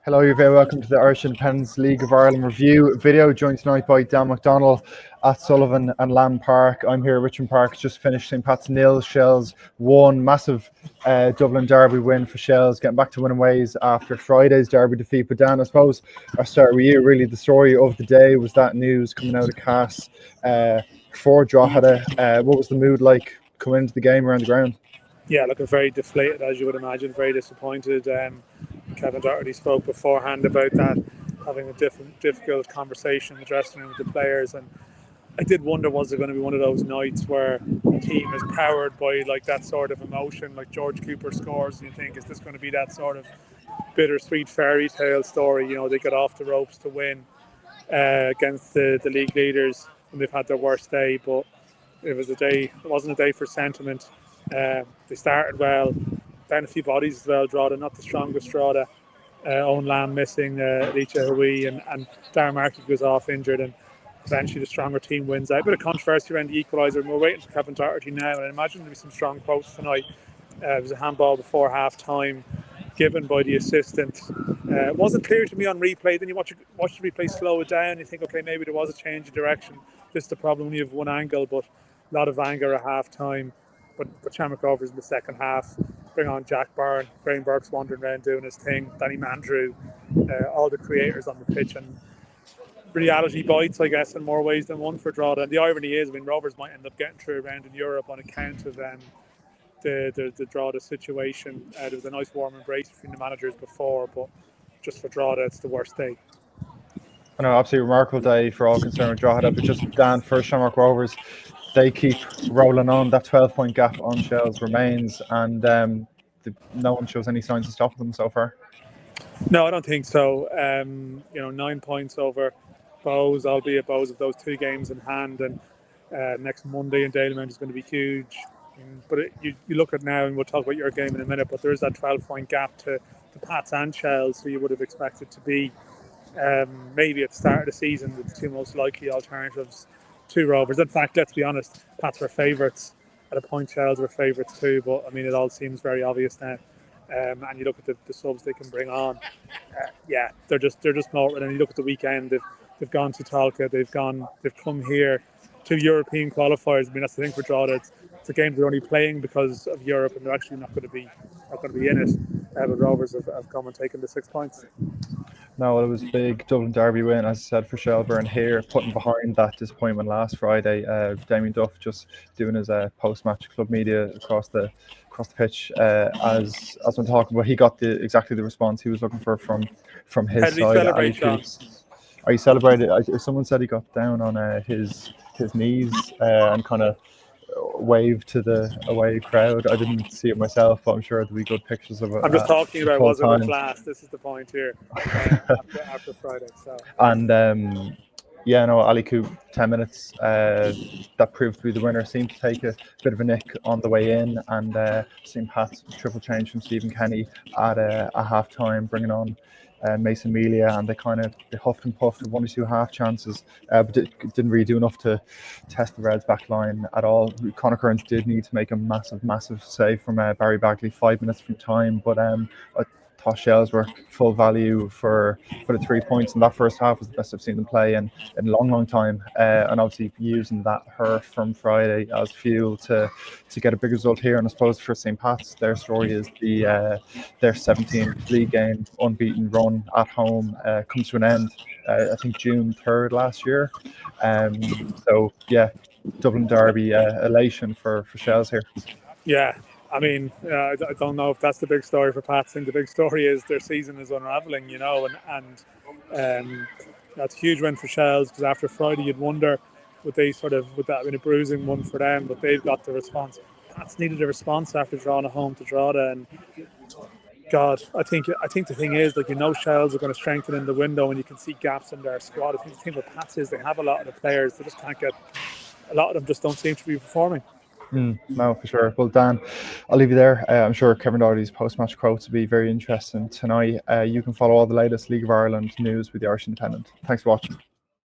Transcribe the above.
Hello, you're very welcome to the Irish Independence League of Ireland review video, joined tonight by Dan McDonnell at Sullivan and Lamb Park. I'm here at Richmond Park, just finished St. Pat's 0, Shells 1. Massive Dublin derby win for Shells, getting back to winning ways after Friday's derby defeat. But Dan, I suppose I'll start with you. Really, the story of the day was that news coming out of Cass for Drogheda. What was the mood like coming into the game around the ground? Yeah, looking very deflated, as you would imagine, very disappointed. Kevin Doherty spoke beforehand about that, having a difficult conversation in the dressing room with the players. And I did wonder, was it going to be one of those nights where the team is powered by like that sort of emotion, like George Cooper scores, and you think, is this going to be that sort of bittersweet fairy tale story? You know, they got off the ropes to win against the league leaders when they've had their worst day, but it wasn't a day for sentiment. They started well, down a few bodies as well. Drogheda, not the strongest Drogheda. Owen Lamb missing, Licha Hui and Darren Markey goes off injured, and eventually the stronger team wins out. A bit of controversy around the equaliser, and we're waiting for Kevin Doherty now, and I imagine there'll be some strong quotes tonight. It was a handball before half time given by the assistant. It wasn't clear to me on replay. Then you watch the replay slow it down, you think, okay, maybe there was a change of direction. This is the problem when you have one angle, but a lot of anger at half time. But Shamrock Rovers in the second half bring on Jack Byrne, Graham Burke's wandering around doing his thing, Danny Mandrew, all the creators on the pitch, and reality bites, I guess, in more ways than one for Drogheda. And the irony is, I mean, Rovers might end up getting through a round in Europe on account of the Drogheda situation. There was a nice warm embrace between the managers before, but just for Drogheda, it's the worst day. I know, absolutely remarkable day for all concerned with Drogheda, but just Dan, for Shamrock Rovers, they keep rolling on. That 12-point gap on Shells remains, and no one shows any signs of stopping them so far. No, I don't think so. 9 points over Bows, albeit Bows of those two games in hand, and next Monday in Dalymount is going to be huge. But you look at now, and we'll talk about your game in a minute, but there is that 12-point gap to Pats and Shells, who you would have expected to be maybe at the start of the season the two most likely alternatives to Rovers. In fact, let's be honest, Pats were favourites at a point, Shells were favourites too, but I mean, it all seems very obvious now. And you look at the subs they can bring on. They're just motoring. And you look at the weekend, they've gone to Talca, they've come here to European qualifiers. I mean, that's the thing for Drogheda. It's a game they're only playing because of Europe, and they're actually not going to be in it. But Rovers have come and taken the 6 points. No, it was a big Dublin derby win, as I said, for Shelbourne here, putting behind that disappointment last Friday. Damien Duff just doing his post-match club media across the pitch. As I'm talking about, he got exactly the response he was looking for from his side. Are you celebrated? Someone said he got down on his knees and kind of waved to the away crowd. I didn't see it myself, but I'm sure there'll be good pictures of it. I'm just talking about was it a blast? This is the point here after Friday. So. And Ali Coop, 10 minutes. That proved to be the winner. Seemed to take a bit of a nick on the way in, and St. Pat's triple change from Stephen Kenny at half time, bringing on Mason Melia, and they huffed and puffed with 1 or 2 half chances, but didn't really do enough to test the Reds back line at all. Conor Kearns did need to make a massive save from Barry Bagley 5 minutes from time, but I thought Shells were full value for the 3 points, and that first half was the best I've seen them play in a long time, and obviously using that hurt from Friday as fuel to get a big result here. And I suppose for St. Pat's, their story is their 17th league game unbeaten run at home comes to an end, I think June 3rd last year. So yeah, Dublin derby elation for Shells here. Yeah. I mean, I don't know if that's the big story for Pats. I think the big story is their season is unravelling, and that's a huge win for Shells, because after Friday you'd wonder would that have been a bruising one for them, but they've got the response. Pats needed a response after drawing at home to Drogheda, and God, I think the thing is, Shells are going to strengthen in the window, and you can see gaps in their squad. I think the thing with Pats is they have a lot of the players, they just can't get. A lot of them just don't seem to be performing. No, for sure. Well, Dan, I'll leave you there. I'm sure Kevin Doherty's post-match quotes will be very interesting tonight. You can follow all the latest League of Ireland news with the Irish Independent. Thanks for watching.